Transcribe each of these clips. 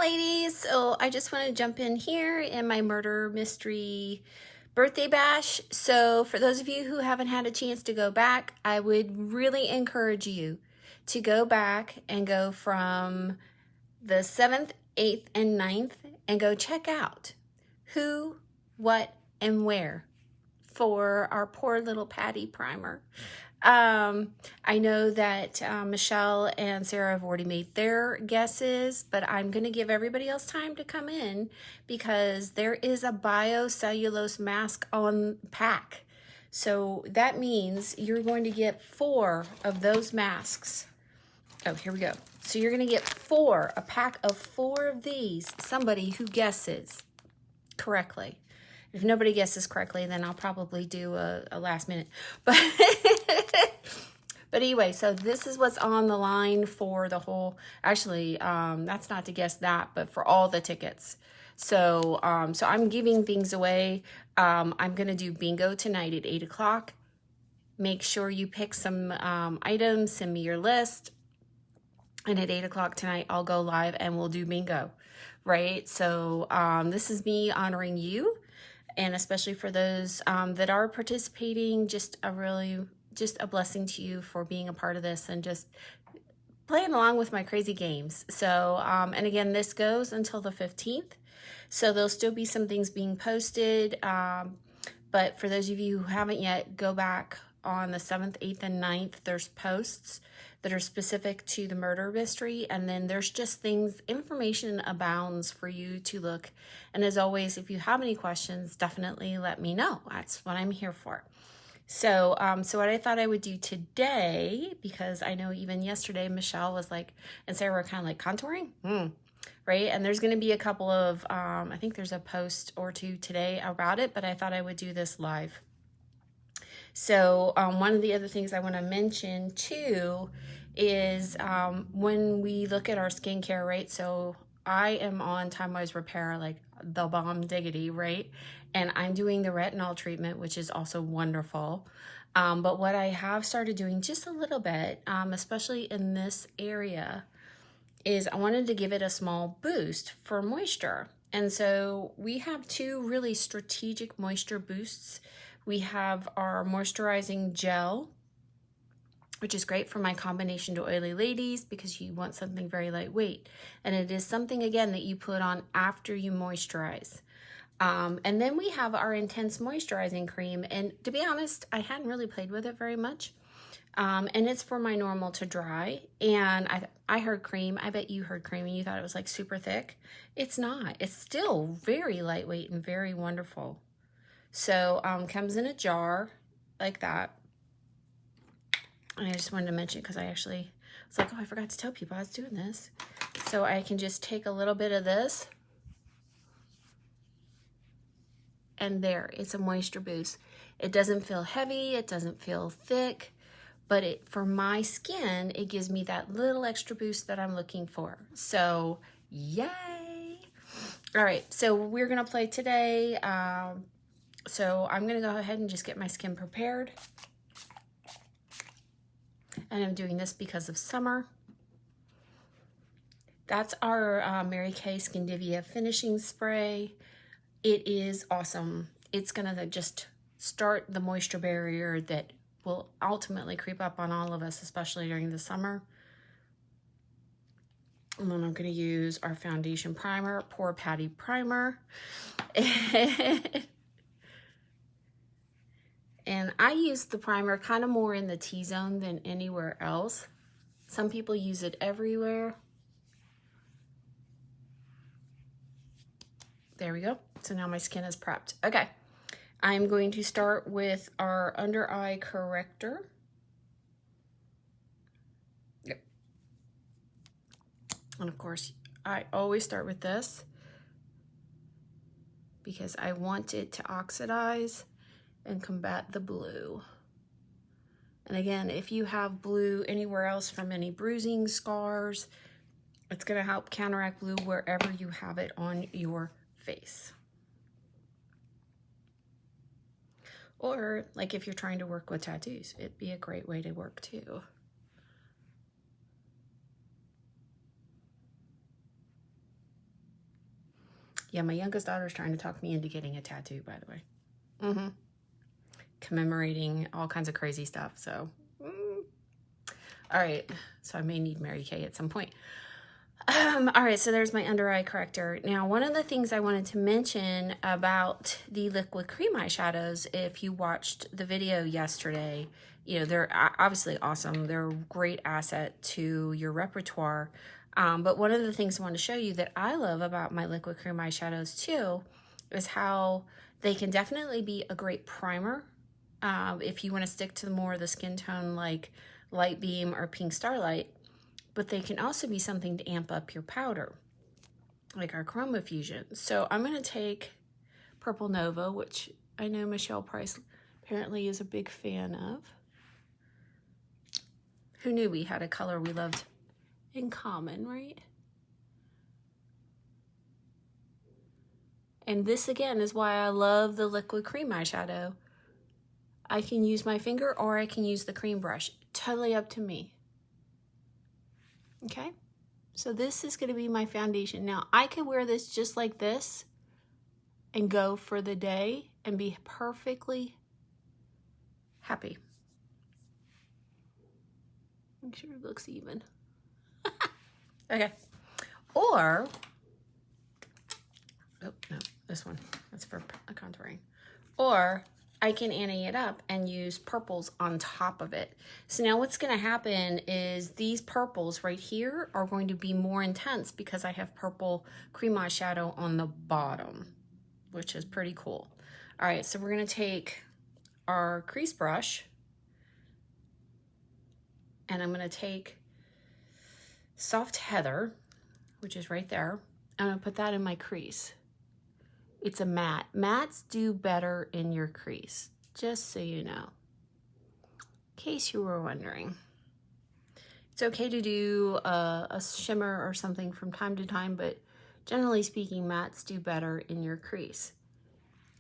ladies. So I just want to jump in here in my murder mystery birthday bash. So for those of you who haven't had a chance to go back, I would really encourage you to go back and go from the 7th, 8th, and 9th and go check out who, what, and where for our poor little Patty primer. I know that Michelle and Sarah have already made their guesses, but I'm going to give everybody else time to come in because there is a biocellulose mask on pack. So that means you're going to get 4 of those masks. Oh, here we go. So you're going to get a pack of 4 of these, somebody who guesses correctly. If nobody guesses correctly, then I'll probably do a last minute. But anyway, so this is what's on the line for the whole, actually, that's not to guess that, but for all the tickets. So I'm giving things away. I'm going to do bingo tonight at 8 o'clock. Make sure you pick some items, send me your list. And at 8 o'clock tonight, I'll go live and we'll do bingo, right? So this is me honoring you. And especially for those that are participating, just a blessing to you for being a part of this and just playing along with my crazy games. So, and again, this goes until the 15th. So there'll still be some things being posted. But for those of you who haven't yet, go back on the 7th, 8th, and 9th. There's posts that are specific to the murder mystery. And then there's just things, information abounds for you to look. And as always, if you have any questions, definitely let me know. That's what I'm here for. So, so what I thought I would do today, because I know even yesterday, Michelle was like, and Sarah were kind of like contouring, right? And there's going to be a couple of, I think there's a post or two today about it, but I thought I would do this live. So one of the other things I want to mention too is when we look at our skincare, right? So I am on Time-Wise Repair, like the bomb diggity, right? And I'm doing the retinol treatment, which is also wonderful. But what I have started doing just a little bit, especially in this area, is I wanted to give it a small boost for moisture. And so we have 2 really strategic moisture boosts. We have our moisturizing gel, which is great for my combination to oily ladies because you want something very lightweight. And it is something, again, that you put on after you moisturize. And then we have our intense moisturizing cream. And to be honest, I hadn't really played with it very much. And it's for my normal to dry. And I heard cream. I bet you heard cream and you thought it was like super thick. It's not. It's still very lightweight and very wonderful. So comes in a jar like that. And I just wanted to mention it because I actually was like, oh, I forgot to tell people I was doing this. So I can just take a little bit of this. And there, it's a moisture boost. It doesn't feel heavy. It doesn't feel thick. But for my skin, it gives me that little extra boost that I'm looking for. So, yay! All right, so we're going to play today. So I'm going to go ahead and just get my skin prepared. And I'm doing this because of summer. That's our Mary Kay Skindivia finishing spray. It is awesome. It's going to just start the moisture barrier that will ultimately creep up on all of us, especially during the summer. And then I'm going to use our foundation primer, Poor Patty Primer. And I use the primer kind of more in the T-zone than anywhere else. Some people use it everywhere. There we go. So now my skin is prepped. Okay. I'm going to start with our under eye corrector. Yep. And of course, I always start with this because I want it to oxidize and combat the blue. And again, if you have blue anywhere else from any bruising, scars, it's going to help counteract blue wherever you have it on your face. Or like if you're trying to work with tattoos, it'd be a great way to work too. Yeah, my youngest daughter's trying to talk me into getting a tattoo, by the way. Commemorating all kinds of crazy stuff. So, all right. So I may need Mary Kay at some point. All right, so there's my under eye corrector. Now, one of the things I wanted to mention about the liquid cream eyeshadows, if you watched the video yesterday, you know, they're obviously awesome. They're a great asset to your repertoire. But one of the things I want to show you that I love about my liquid cream eyeshadows too is how they can definitely be a great primer. If you want to stick to more of the skin tone like Light Beam or Pink Starlight, but they can also be something to amp up your powder, like our Chroma Fusion. So I'm going to take Purple Nova, which I know Michelle Price apparently is a big fan of. Who knew we had a color we loved in common, right? And this again is why I love the liquid cream eyeshadow. I can use my finger or I can use the cream brush. Totally up to me. Okay, so this is going to be my foundation. Now, I could wear this just like this and go for the day and be perfectly happy. Make sure it looks even. Okay, or, oh, no, this one, that's for contouring. Or I can ante it up and use purples on top of it. So now what's gonna happen is these purples right here are going to be more intense because I have purple cream eyeshadow on the bottom, which is pretty cool. All right, so we're gonna take our crease brush and I'm gonna take Soft Heather, which is right there. I'm gonna put that in my crease. It's a matte. Mattes do better in your crease, just so you know, in case you were wondering. It's okay to do a shimmer or something from time to time, but generally speaking, mattes do better in your crease.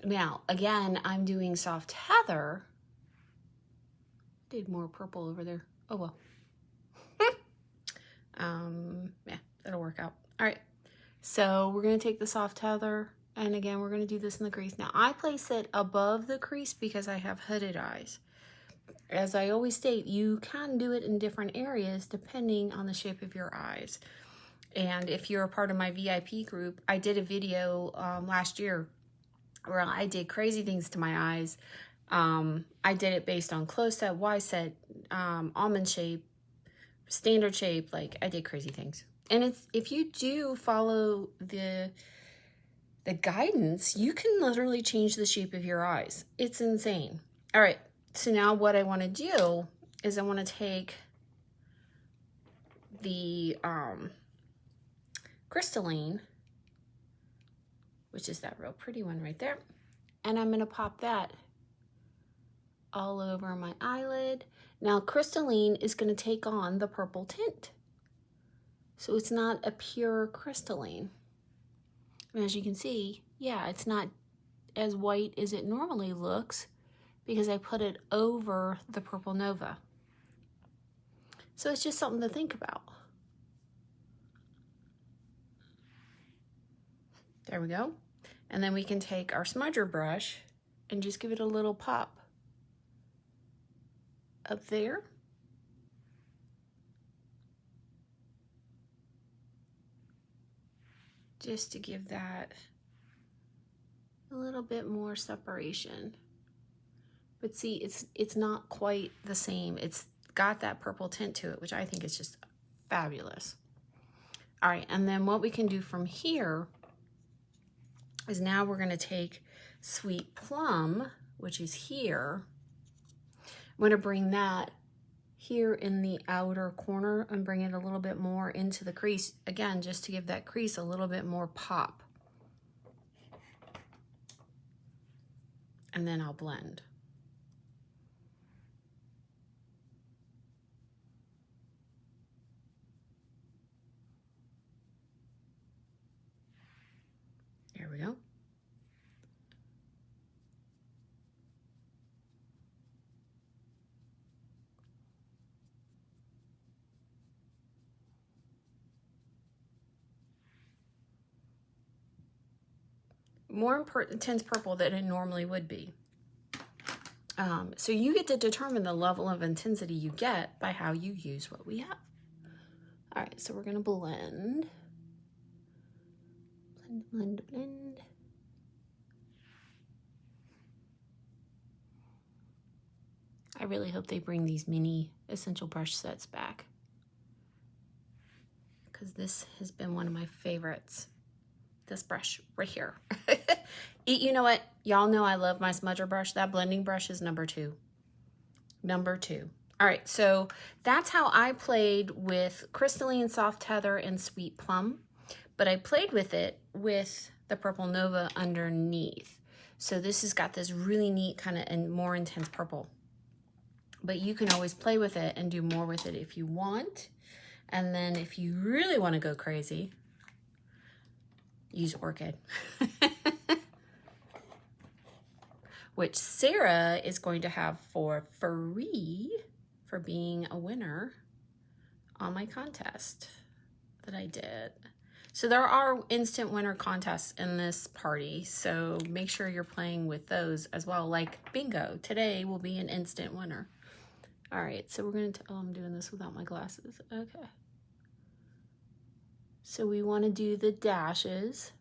Now, again, I'm doing Soft Heather. Did more purple over there. Oh, well. Yeah, that'll work out. All right, so we're gonna take the Soft Heather. And again, we're going to do this in the crease. Now, I place it above the crease because I have hooded eyes. As I always state, you can do it in different areas depending on the shape of your eyes. And if you're a part of my VIP group, I did a video last year where I did crazy things to my eyes. I did it based on closed set, wide set, almond shape, standard shape. Like, I did crazy things. And it's if you do follow the guidance, you can literally change the shape of your eyes. It's insane. All right, so now what I want to do is I want to take the crystalline, which is that real pretty one right there, and I'm going to pop that all over my eyelid. Now, crystalline is going to take on the purple tint, so it's not a pure crystalline. And as you can see, yeah, it's not as white as it normally looks because I put it over the Purple Nova. So it's just something to think about. There we go. And then we can take our smudger brush and just give it a little pop up there. Just to give that a little bit more separation. But see, it's not quite the same. It's got that purple tint to it, which I think is just fabulous. All right, and then what we can do from here is now we're gonna take Sweet Plum, which is here. I'm gonna bring that here in the outer corner and bring it a little bit more into the crease, again, just to give that crease a little bit more pop. And then I'll blend. There we go. more intense purple than it normally would be. So you get to determine the level of intensity you get by how you use what we have. All right, so we're gonna blend. Blend, blend, blend. I really hope they bring these mini essential brush sets back, because this has been one of my favorites. This brush right here. You know what? Y'all know I love my smudger brush. That blending brush is number 2. Number 2. All right, so that's how I played with Crystalline Soft Heather and Sweet Plum, but I played with it with the Purple Nova underneath. So this has got this really neat kind of and more intense purple. But you can always play with it and do more with it if you want. And then if you really want to go crazy, use Orchid. Which Sarah is going to have for free for being a winner on my contest that I did. So there are instant winner contests in this party, so make sure you're playing with those as well. Like bingo, today will be an instant winner. All right, so we're gonna, oh, I'm doing this without my glasses, okay. So we wanna do the dashes,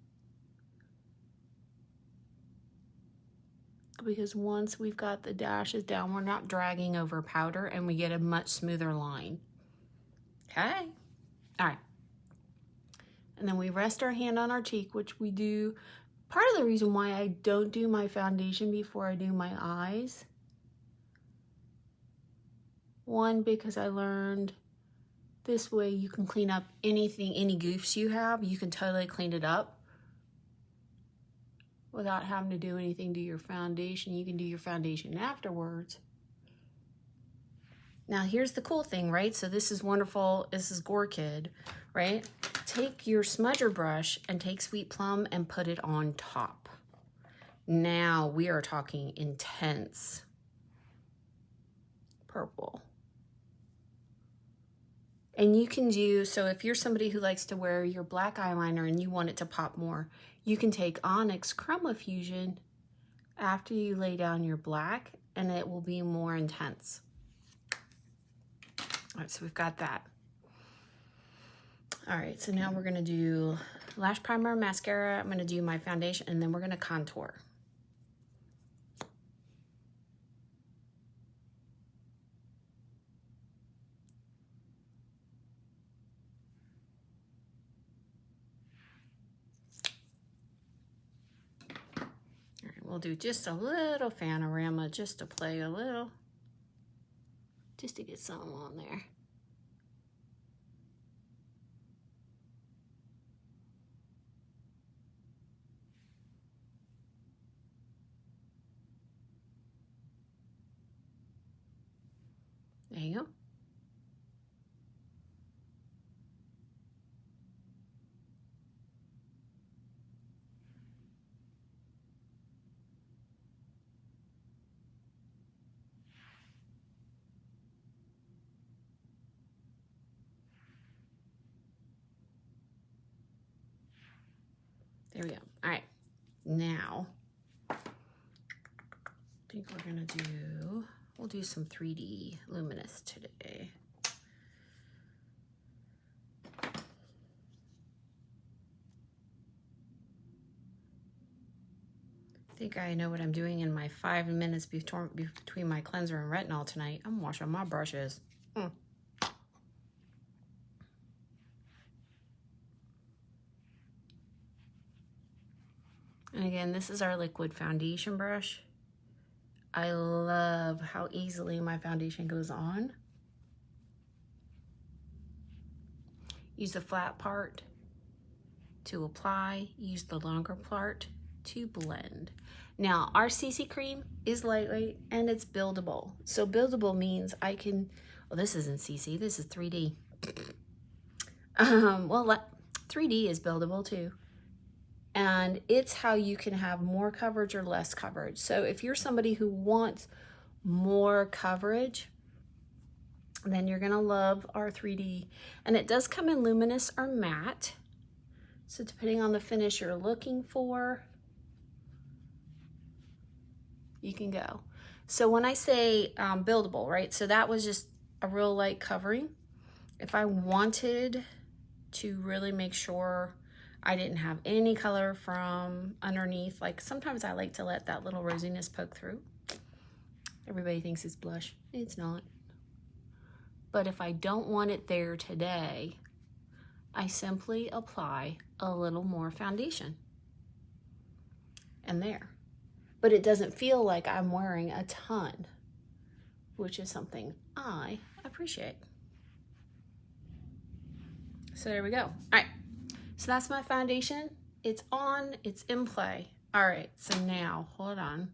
because once we've got the dashes down, we're not dragging over powder and we get a much smoother line. Okay, all right. And then we rest our hand on our cheek, which we do. Part of the reason why I don't do my foundation before I do my eyes, one, because I learned this way you can clean up anything, any goofs you have, you can totally clean it up without having to do anything to your foundation. You can do your foundation afterwards. Now here's the cool thing, right? So this is wonderful, this is Orchid, right? Take your smudger brush and take Sweet Plum and put it on top. Now we are talking intense purple. And you can do, so if you're somebody who likes to wear your black eyeliner and you want it to pop more, you can take Onyx Chroma Fusion after you lay down your black and it will be more intense. All right, so we've got that. All right, so now we're gonna do lash primer, mascara, I'm gonna do my foundation, and then we're gonna contour. We'll do just a little Fanorama just to play a little, just to get some on there. There you go. There we go. All right, now I think we're gonna do, we'll do some 3D Luminous today. I think I know what I'm doing in my 5 minutes between my cleanser and retinol tonight. I'm washing my brushes. And again, this is our liquid foundation brush. I love how easily my foundation goes on. Use the flat part to apply, use the longer part to blend. Now, our CC cream is lightweight and it's buildable. So buildable means I can, well, this isn't CC, this is 3D. Well, 3D is buildable too. And it's how you can have more coverage or less coverage. So if you're somebody who wants more coverage, then you're gonna love our 3D. And it does come in luminous or matte. So depending on the finish you're looking for, you can go. So when I say buildable, right? So that was just a real light covering. If I wanted to really make sure I didn't have any color from underneath, like sometimes I like to let that little rosiness poke through. Everybody thinks it's blush. It's not. But if I don't want it there today, I simply apply a little more foundation. And there. But it doesn't feel like I'm wearing a ton, which is something I appreciate. So there we go. All right, so that's my foundation. It's on, it's in play. All right, so now, hold on.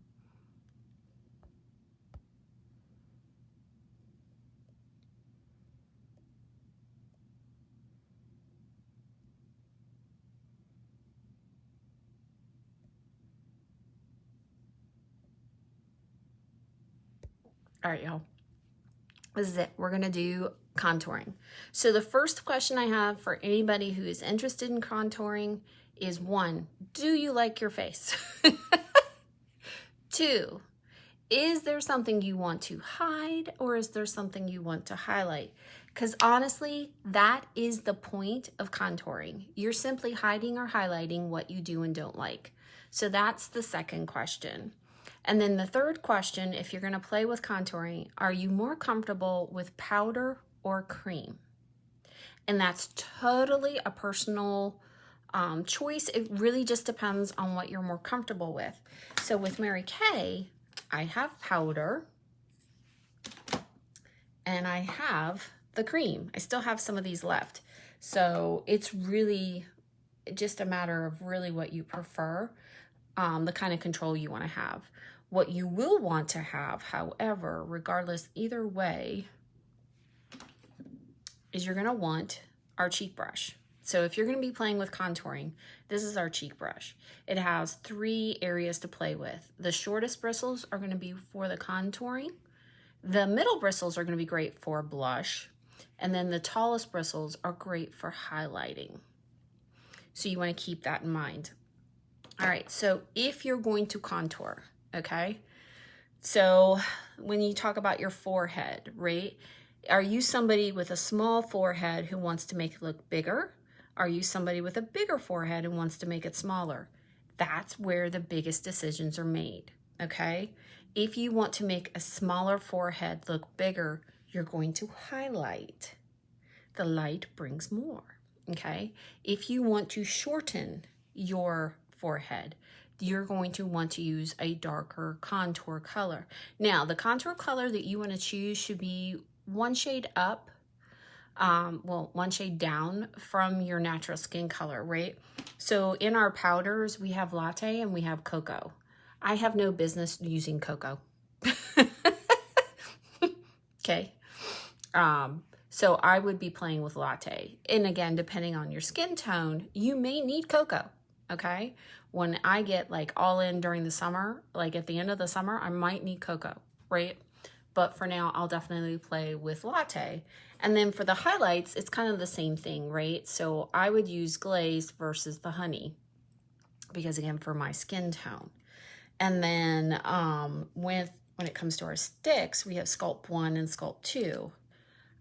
All right, y'all. This is it. We're gonna do contouring. So the first question I have for anybody who is interested in contouring is 1, do you like your face? 2, is there something you want to hide or is there something you want to highlight? Because honestly, that is the point of contouring. You're simply hiding or highlighting what you do and don't like. So that's the second question. And then the third question, if you're gonna play with contouring, are you more comfortable with powder or cream? And that's totally a personal choice. It really just depends on what you're more comfortable with. So with Mary Kay, I have powder and I have the cream. I still have some of these left. So it's really just a matter of really what you prefer, the kind of control you want to have. What you will want to have, however, regardless either way, is you're going to want our cheek brush. So if you're going to be playing with contouring, this is our cheek brush. It has 3 areas to play with. The shortest bristles are going to be for the contouring. The middle bristles are going to be great for blush. And then the tallest bristles are great for highlighting. So you want to keep that in mind. All right, so if you're going to contour, okay? So when you talk about your forehead, right? Are you somebody with a small forehead who wants to make it look bigger? Are you somebody with a bigger forehead and wants to make it smaller? That's where the biggest decisions are made, okay? If you want to make a smaller forehead look bigger, you're going to highlight. The light brings more, okay? If you want to shorten your forehead, you're going to want to use a darker contour color. Now, the contour color that you want to choose should be 1 shade up, 1 shade down from your natural skin color, right? So in our powders, we have latte and we have cocoa. I have no business using cocoa. Okay. So I would be playing with latte. And again, depending on your skin tone, you may need cocoa, okay? When I get like all in during the summer, like at the end of the summer, I might need cocoa, right? But for now, I'll definitely play with latte. And then for the highlights, it's kind of the same thing, right? So I would use glaze versus the honey because again, for my skin tone. And then when it comes to our sticks, we have Sculpt 1 and Sculpt 2.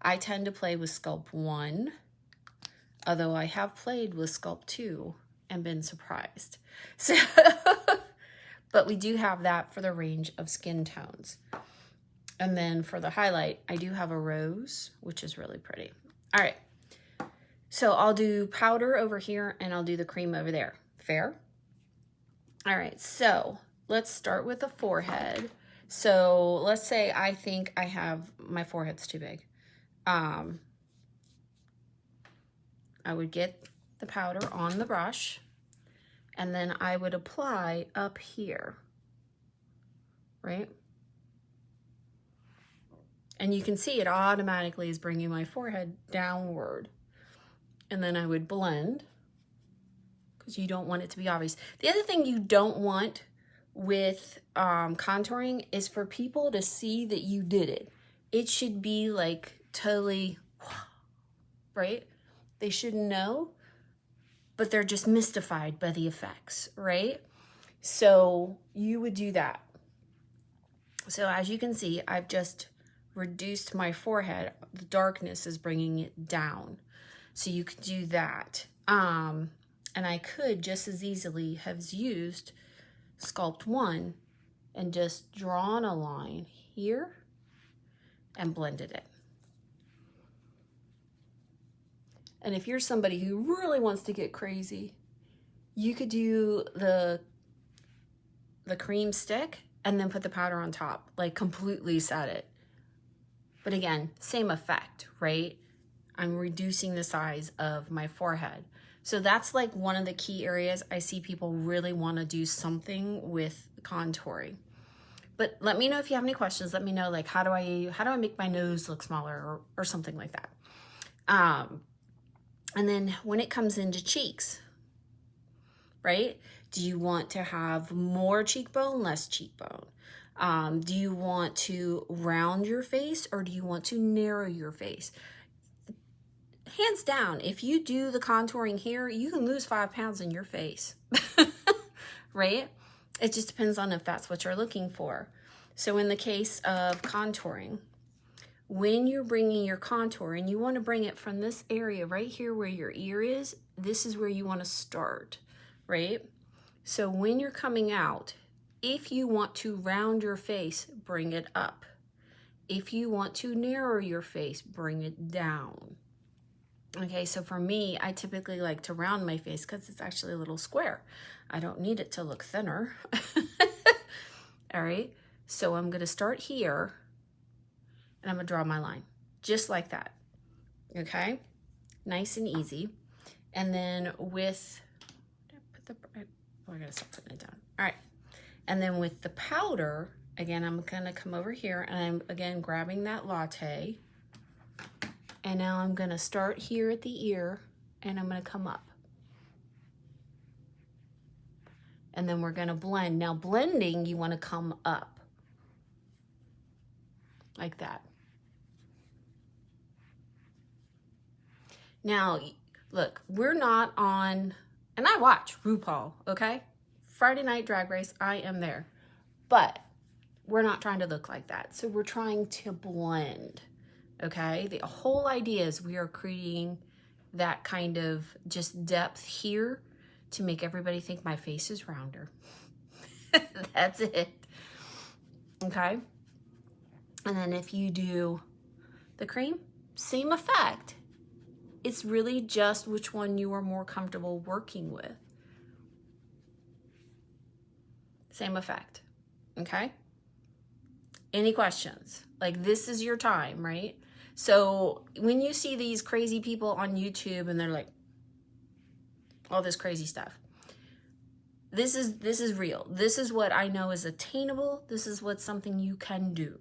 I tend to play with Sculpt 1, although I have played with Sculpt 2 and been surprised. So, but we do have that for the range of skin tones. And then for the highlight, I do have a rose, which is really pretty. All right, so I'll do powder over here and I'll do the cream over there. Fair? All right, so let's start with the forehead. So let's say I think I have, my forehead's too big. I would get the powder on the brush and then I would apply up here, right? And you can see it automatically is bringing my forehead downward. And then I would blend because you don't want it to be obvious. The other thing you don't want with contouring is for people to see that you did it. It should be like totally, right? They should know, but they're just mystified by the effects, right? So you would do that. So as you can see, I've just reduced my forehead. The darkness is bringing it down. So you could do that. And I could just as easily have used Sculpt 1 and just drawn a line here and blended it. And if you're somebody who really wants to get crazy, you could do the cream stick and then put the powder on top, like completely set it. But again, same effect, right? I'm reducing the size of my forehead. So that's like one of the key areas I see people really want to do something with contouring. But let me know if you have any questions. Let me know, like, how do I make my nose look smaller or something like that. And then when it comes into cheeks, right? Do you want to have more cheekbone, less cheekbone? Do you want to round your face or do you want to narrow your face? Hands down, if you do the contouring here, you can lose 5 pounds in your face, right? It just depends on if that's what you're looking for. So in the case of contouring, when you're bringing your contour and you want to bring it from this area right here where your ear is, this is where you want to start, right? So when you're coming out, if you want to round your face, bring it up. If you want to narrow your face, bring it down. Okay, so for me, I typically like to round my face because it's actually a little square. I don't need it to look thinner. All right, so I'm going to start here and I'm going to draw my line just like that. Okay, nice and easy. And then with, I got to stop putting it down. All right, and then with the powder, again, I'm going to come over here and I'm again grabbing that latte. And now I'm going to start here at the ear and I'm going to come up. And then we're going to blend. Now blending, you want to come up like that. Now, look, we're not on, and I watch RuPaul, okay? Friday Night Drag Race, I am there. But we're not trying to look like that. So we're trying to blend. Okay, the whole idea is we are creating that kind of just depth here to make everybody think my face is rounder. That's it. Okay, and then if you do the cream, same effect. It's really just which one you are more comfortable working with. Same effect. Okay, any questions? Like, this is your time, right? So when you see these crazy people on YouTube and they're like, all this crazy stuff, this is real. This is what I know is attainable. This is what something you can do,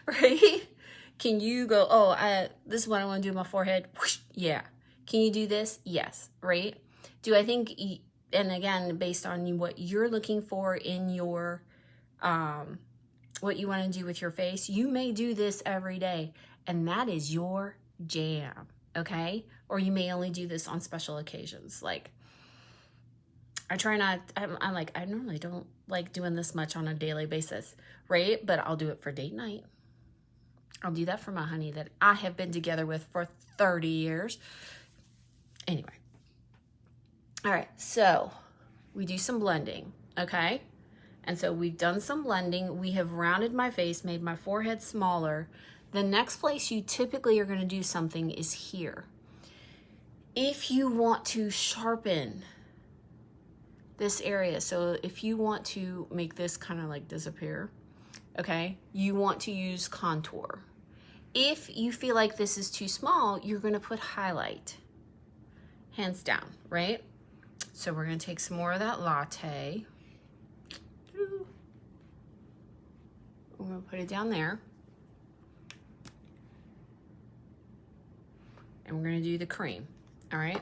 right? Can you go, oh, this is what I want to do with my forehead? Whoosh, yeah. Can you do this? Yes, right? Do I think, and again, based on what you're looking for in your, what you want to do with your face, you may do this every day and that is your jam, okay? Or you may only do this on special occasions. Like, I try not, I'm like, I normally don't like doing this much on a daily basis, right? But I'll do it for date night. I'll do that for my honey that I have been together with for 30 years. Anyway. All right, so we do some blending, okay? And so we've done some blending. We have rounded my face, made my forehead smaller. The next place you typically are going to do something is here. If you want to sharpen this area, so if you want to make this kind of like disappear, okay, you want to use contour. If you feel like this is too small, you're going to put highlight, hands down, right? So we're going to take some more of that latte. We're going to put it down there. And we're going to do the cream, all right?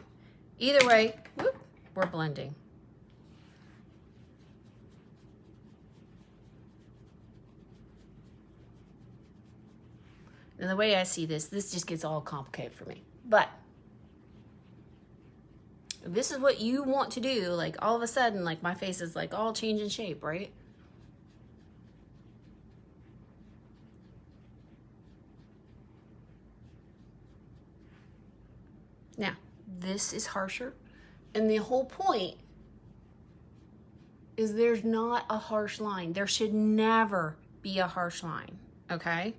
Either way, whoop, we're blending. And the way I see this just gets all complicated for me. But if this is what you want to do, like all of a sudden, like my face is like all changing shape, right? this is harsher. And the whole point is there's not a harsh line. There should never be a harsh line, okay?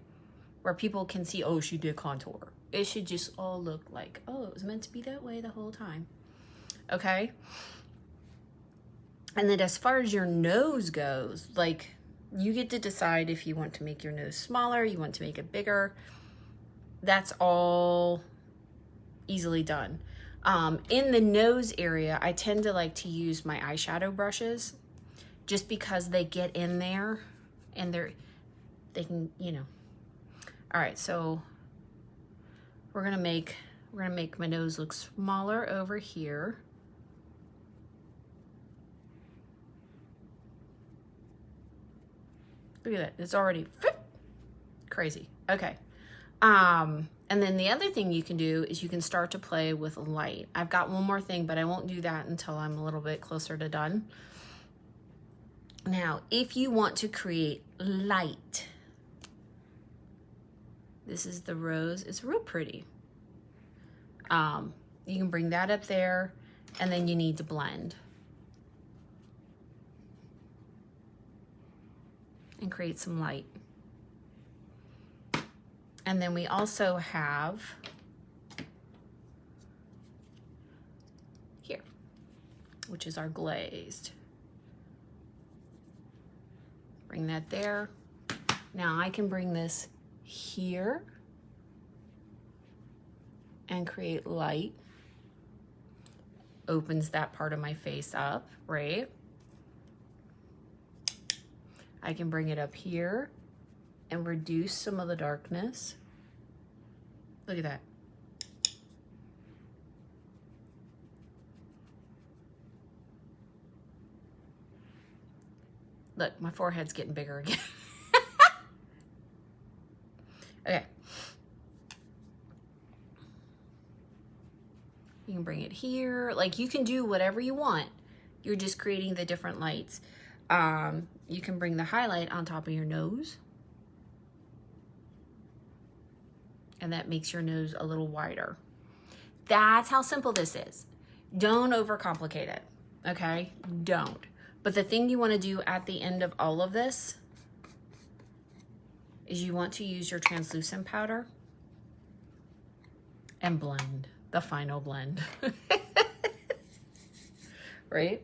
Where people can see, oh, she did contour. It should just all look like, oh, it was meant to be that way the whole time, okay? And then as far as your nose goes, like, you get to decide if you want to make your nose smaller, you want to make it bigger. That's all easily done. In the nose area, I tend to like to use my eyeshadow brushes just because they get in there and they can, you know. All right, so we're gonna make my nose look smaller over here. Look at that, it's already crazy. Okay. And then the other thing you can do is you can start to play with light. I've got one more thing, but I won't do that until I'm a little bit closer to done. Now, if you want to create light, this is the rose. It's real pretty. You can bring that up there, and then you need to blend and create some light. And then we also have here, which is our glazed. Bring that there. Now I can bring this here and create light. Opens that part of my face up, right? I can bring it up here and reduce some of the darkness. Look at that. Look, my forehead's getting bigger again. Okay. You can bring it here. Like, you can do whatever you want. You're just creating the different lights. You can bring the highlight on top of your nose. And that makes your nose a little wider. That's how simple this is. Don't overcomplicate it, okay? Don't. But the thing you want to do at the end of all of this is you want to use your translucent powder and blend, the final blend. Right?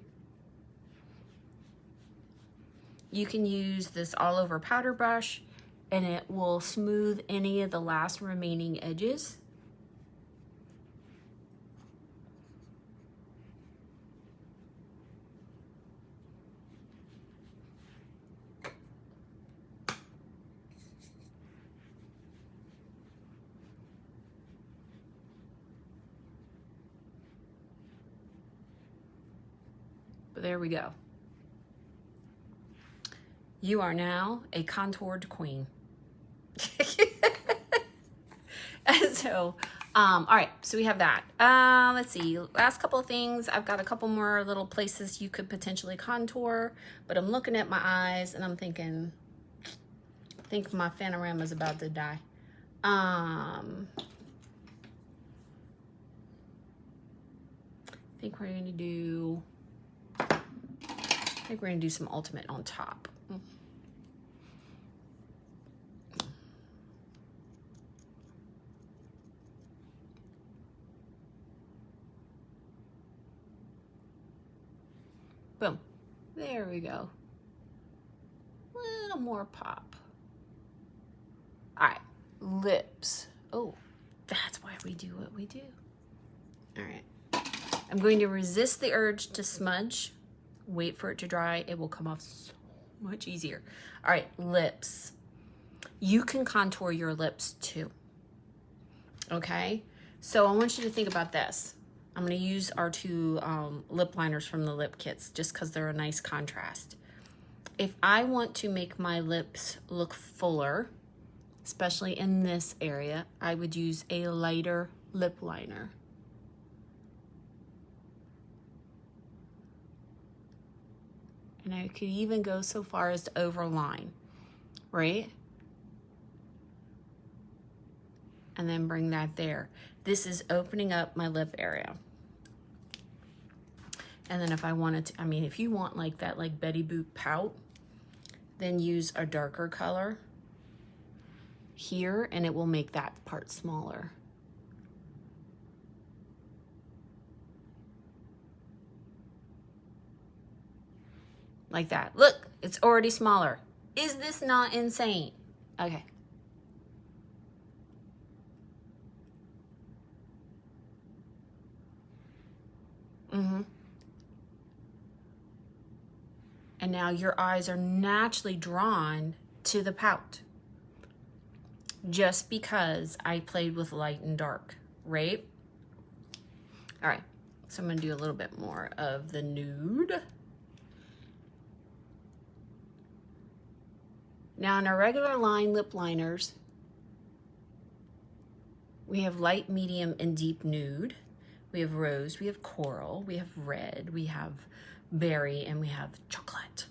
You can use this all over powder brush and it will smooth any of the last remaining edges. But there we go. You are now a contoured queen. And so, all right, so we have that. Let's see, last couple of things. I've got a couple more little places you could potentially contour, but I'm looking at my eyes and I'm thinking, I think my Fanorama's about to die. I think we're gonna do, some ultimate on top. Boom. There we go. A little more pop. All right, lips. Oh, that's why we do what we do. All right. I'm going to resist the urge to smudge. Wait for it to dry. It will come off so much easier. All right, lips. You can contour your lips too. Okay? So I want you to think about this. I'm going to use our two lip liners from the lip kits just because they're a nice contrast. If I want to make my lips look fuller, especially in this area, I would use a lighter lip liner. And I could even go so far as to overline, right? And then bring that there. This is opening up my lip area. And then if I wanted to, I mean, if you want like that like Betty Boop pout, then use a darker color here and it will make that part smaller. Like that. Look, it's already smaller. Is this not insane? Okay. And now your eyes are naturally drawn to the pout. Just because I played with light and dark, right? All right, so I'm gonna do a little bit more of the nude. Now in our regular line lip liners, we have light, medium, and deep nude. We have rose, we have coral, we have red, we have berry, and we have chocolate.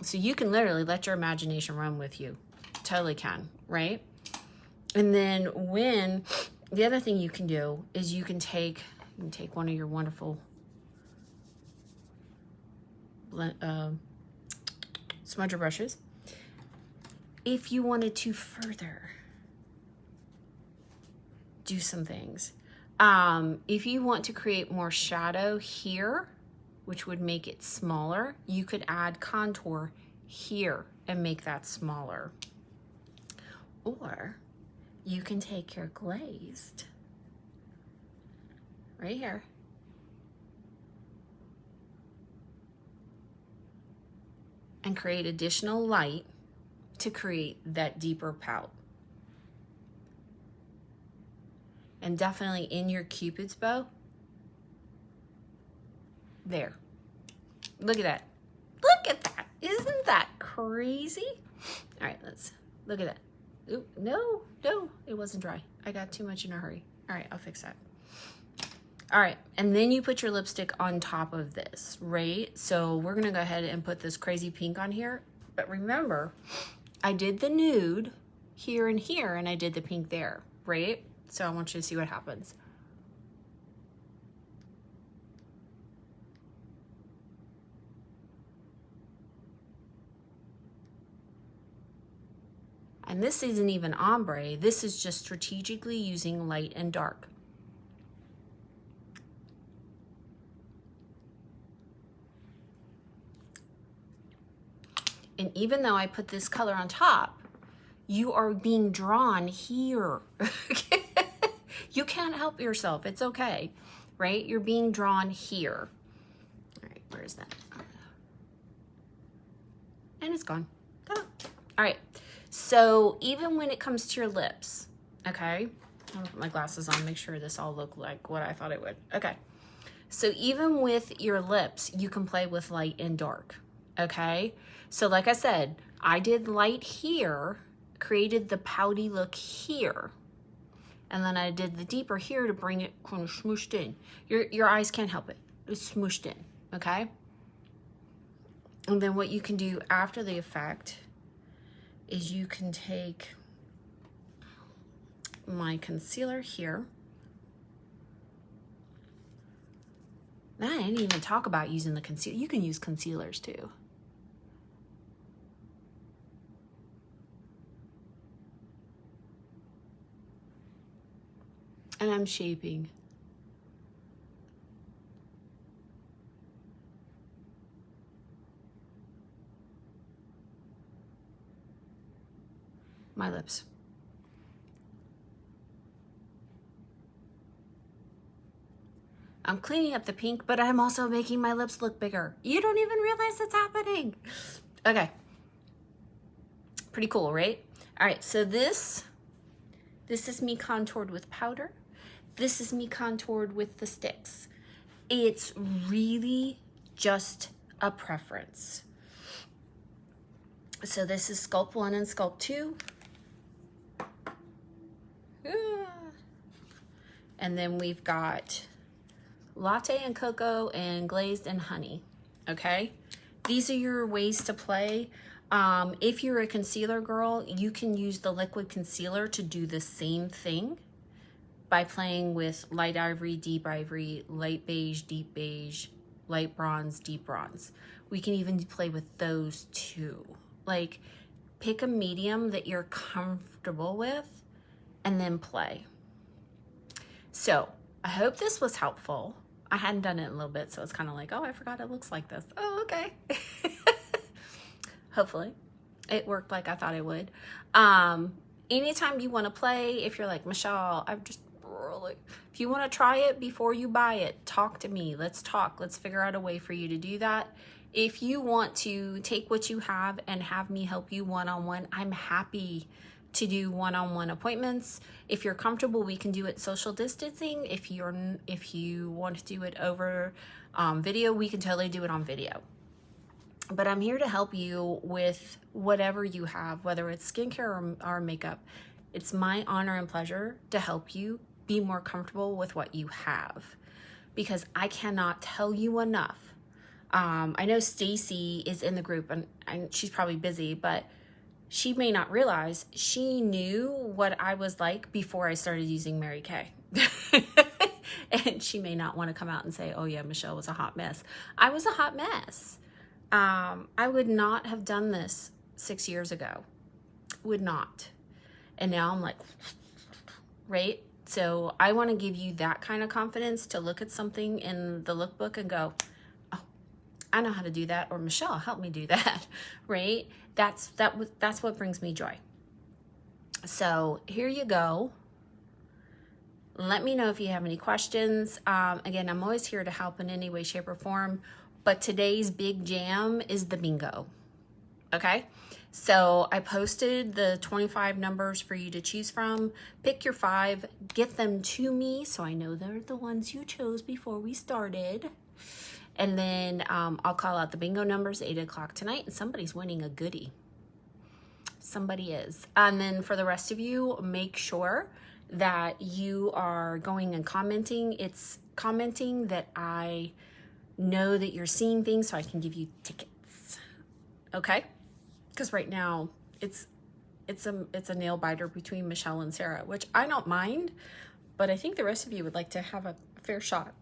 So you can literally let your imagination run with you. Totally can, right? And then when, the other thing you can do is you can take one of your wonderful smudger brushes. If you wanted to further do some things, if you want to create more shadow here, which would make it smaller, you could add contour here and make that smaller. Or you can take your glazed right here and create additional light to create that deeper pout. And definitely in your Cupid's bow, there. Look at that. Look at that. Isn't that crazy? All right, let's look at that. Ooh, no, it wasn't dry. I got too much in a hurry. All right, I'll fix that. All right, and then you put your lipstick on top of this, right? So we're gonna go ahead and put this crazy pink on here. But remember, I did the nude here and here, and I did the pink there, right? So I want you to see what happens. And this isn't even ombre. This is just strategically using light and dark. And even though I put this color on top, you are being drawn here. You can't help yourself. It's okay, right? You're being drawn here. All right, where is that? And it's gone. Ta-da. All right, so even when it comes to your lips, okay? I'm gonna put my glasses on, make sure this all looked like what I thought it would. Okay, so even with your lips, you can play with light and dark, okay? So like I said, I did light here, created the pouty look here, and then I did the deeper here to bring it kind of smooshed in. Your eyes can't help it. It's smooshed in, okay? And then what you can do after the effect is you can take my concealer here. Now, I didn't even talk about using the concealer. You can use concealers too. And I'm shaping. My lips. I'm cleaning up the pink, but I'm also making my lips look bigger. You don't even realize it's happening. Okay. Pretty cool, right? All right, so this is me contoured with powder. This is me contoured with the sticks. It's really just a preference. So this is Sculpt 1 and Sculpt 2. And then we've got Latte and Cocoa and Glazed and Honey, okay? These are your ways to play. If you're a concealer girl, you can use the liquid concealer to do the same thing, by playing with light ivory, deep ivory, light beige, deep beige, light bronze, deep bronze. We can even play with those too. Like, pick a medium that you're comfortable with and then play. So I hope this was helpful. I hadn't done it in a little bit, so it's kind of like, oh, I forgot it looks like this. Oh, okay. Hopefully it worked like I thought it would. Anytime you want to play, if you're like, Michelle, I'm just really, if you want to try it before you buy it, talk to me. Let's talk. Let's figure out a way for you to do that. If you want to take what you have and have me help you one-on-one, I'm happy to do one-on-one appointments. If you're comfortable, we can do it social distancing. If you want to do it over video, we can totally do it on video. But I'm here to help you with whatever you have, whether it's skincare or makeup. It's my honor and pleasure to help you be more comfortable with what you have, because I cannot tell you enough. I know Stacy is in the group, and she's probably busy, but she may not realize she knew what I was like before I started using Mary Kay. And she may not want to come out and say, oh yeah, Michelle was a hot mess. I was a hot mess. I would not have done this 6 years ago. Would not. And now I'm like, right? So I want to give you that kind of confidence to look at something in the lookbook and go, oh, I know how to do that. Or Michelle, help me do that. Right? That's what brings me joy. So here you go. Let me know if you have any questions. Again, I'm always here to help in any way, shape, or form. But today's big jam is the bingo. Okay? So I posted the 25 numbers for you to choose from. Pick your 5. Get them to me so I know they're the ones you chose before we started. And then I'll call out the bingo numbers 8 o'clock tonight, and somebody's winning a goodie. Somebody is. And then for the rest of you, make sure that you are going and commenting. It's commenting that I know that you're seeing things so I can give you tickets. Okay? Because right now it's a nail biter between Michelle and Sarah, which I don't mind, but I think the rest of you would like to have a fair shot.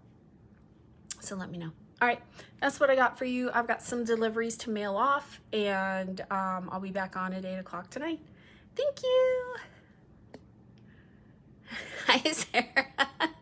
So let me know. All right, that's what I got for you. I've got some deliveries to mail off, and I'll be back on at 8 o'clock tonight. Thank you. Hi, Sarah.